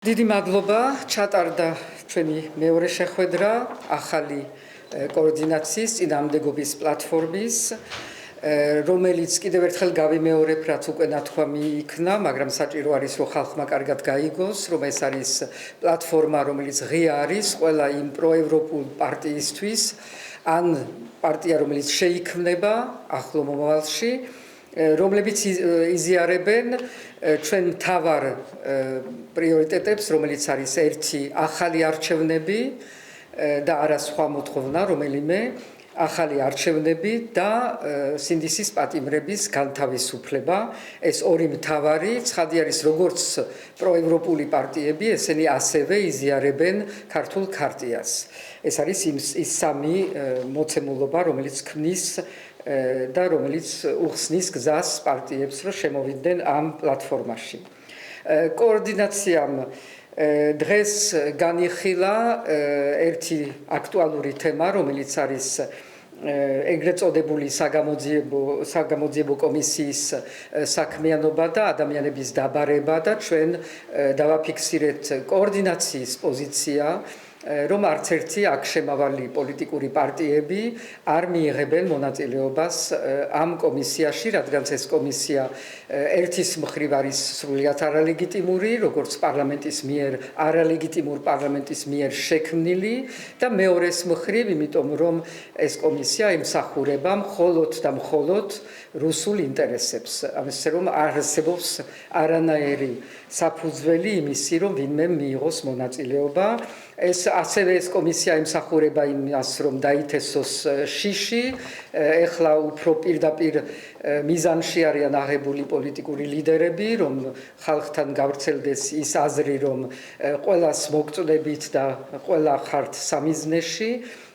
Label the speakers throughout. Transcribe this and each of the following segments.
Speaker 1: დიდი მადლობა, ჩატარდა ჩვენი მეორე შეხვედრა ახალი კოორდინაციის წინააღმდეგობის პლატფორმის, რომელიც კიდევ ერთხელ გავიმეორებ, რაც უკვე ნათქვა მიიქნა, მაგრამ საჭირო არის, რომ ხალხმა კარგად გაიგოს, რომ ეს არის პლატფორმა, რომელიც ღია არის ყველა იმ პროევროპულ პარტიისთვის, ან პარტია, რომელიც შეიქმნება ახლო მომავალში, რომლებიც იზიარებენ ჩვენ მთავარ პრიორიტეტებს, რომელიც არის ერთი ახალი არჩევნები და არა სხვა მოთხოვნა რომელიმე ახალი არჩევნები და სინდისის პატიმრების განთავისუფლება. ეს ორი მთავარი ცხადი არის როგორც პროევროპული პარტიები, ესენი ასევე იზიარებენ ქართულ ქარტიას. ეს არის ის სამი მოცემულობა, რომელიც ქმნის და რომელიც უხსნის გზას პარტიებს, რომ შემოვიდნენ ამ პლატფორმაში. კოორდინაციამ დღეს განიხილა ერთი აქტუალური თემა, რომელიც არის ეგრეთ წოდებული საგამოძიებო კომისიის საქმიანობა და ადამიანების დაბარება და ჩვენ დავაფიქსირეთ კოორდინაციის პოზიცია, რომ არც ერთი აქ შემავალი პოლიტიკური პარტიები არ მიიღებენ მონაწილეობას ამ კომისიაში, რადგან ეს კომისია ერთის მხრივ არის სრულიად არალეგიტიმური, როგორც პარლამენტის მიერ არალეგიტიმურ პარლამენტის მიერ შექმნილი და მეორეს მხრივ, იმიტომ რომ ეს კომისია ემსახურება მხოლოდ და მხოლოდ რუსულ ინტერესებს. ამაზე რომ არ არსებობს არანაირი საფუძველი იმისი, რომ ვინმე მიიღოს მონაწილეობა. ასევე ეს კომისია ემსახურება იმას, რომ დაითესოს შიში, ეხლა უფრო პირდაპირ მიზანში არიან აღებული პოლიტიკური ლიდერები, რომ ხალხთან გავრცელდეს ის აზრი, რომ ყველას მოგწოდებით და ყველა ხართ სამიზნეში,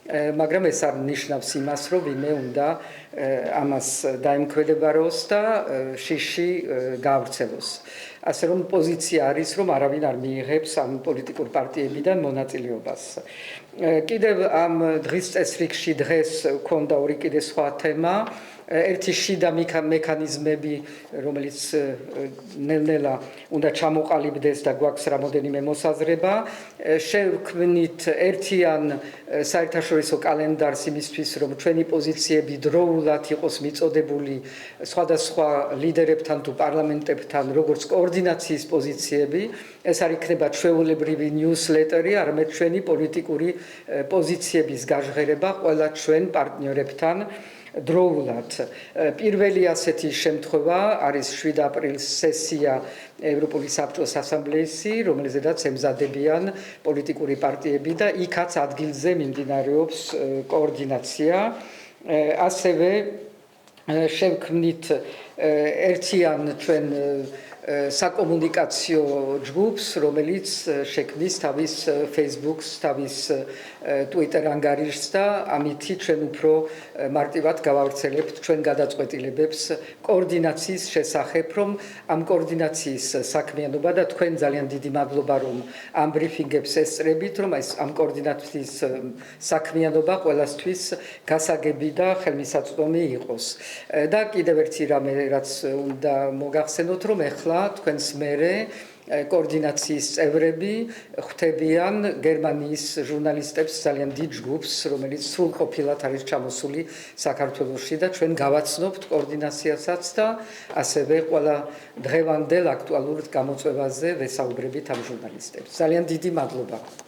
Speaker 1: მაგრამ ეს არ ნიშნავს იმას, რომ ვინმე უნდა ამას დაემკვიდრებაროს და შიში გავრცელოს. ასე რომ პოზიცია არის, რომ არავინ არ მიიღებს ამ პოლიტიკურ პარტიებიდან მონაწილეობას. კიდევ ამ დღის წესრიგში დღეს ქონდა ორი კიდე სხვა თემა. ერთი შიდა მექანიზმები, რომელიც ნელ-ნელა უნდა ჩამოყალიბდეს და გვაქვს რამოდენიმე მოსაზრება. შევქმნით ერთიან საერთაშორისო კალენდარს იმისთვის, რომ ჩვენი პოზიციები დროულად იყოს მიწოდებული სხვადასხვა ლიდერებთან თუ პარლამენტებთან, როგორც კოორდინაციის პოზიციები. ეს არ იქნება ჩვეულებრივი ნიუსლეტერი, არამედ ჩვენი პოლიტიკური პოზიციების გაჟღერება ყველა ჩვენ პარტნიორებთან. დროულად. პირველი ასეთი შემთხვევა არის 7 აპრილის სესია ევროპული საბჭოს ასამბლეისი, რომელზედაც ემზადებიან პოლიტიკური პარტიები და იქაც ადგილზე მიმდინარეობს კოორდინაცია. ასევე შევქმნით ერთიან ჩვენ საკომუნიკაციო ჯგუფს, რომელიც შექმნის თავის Facebook-ს, თავის Twitter ანგარიშს და ამითი ჩვენ უფრო მარტივად გავავრცელებთ ჩვენ გადაწყვეტილებებს კოორდინაციის შესახებ, რომ ამ კოორდინაციის საქმიანობა და თქვენ ძალიან დიდი მადლობა, რომ ამ ბრიფინგებს ესწრებით, რომ ამ კოორდინაციის საქმიანობა ყველასთვის გასაგები და ხელმისაწვდომი იყოს. და კიდევ ერთი რამე, რაც უნდა მოგახსენოთ, რომ ეხლა თქვენს მერე კოორდინაციის წევრები ხვდებიან გერმანიის ჟურნალისტებს ძალიან დიდ ჯგუფს, რომელიც სრულყოფილად არის ჩამოსული საქართველოში და ჩვენ გავაცნობთ კოორდინაციასაც და ასევე ყველა დღევანდელ აქტუალურ გამოწვევაზე ვესაუბრებით ამ ჟურნალისტებს. ძალიან დიდი მადლობა.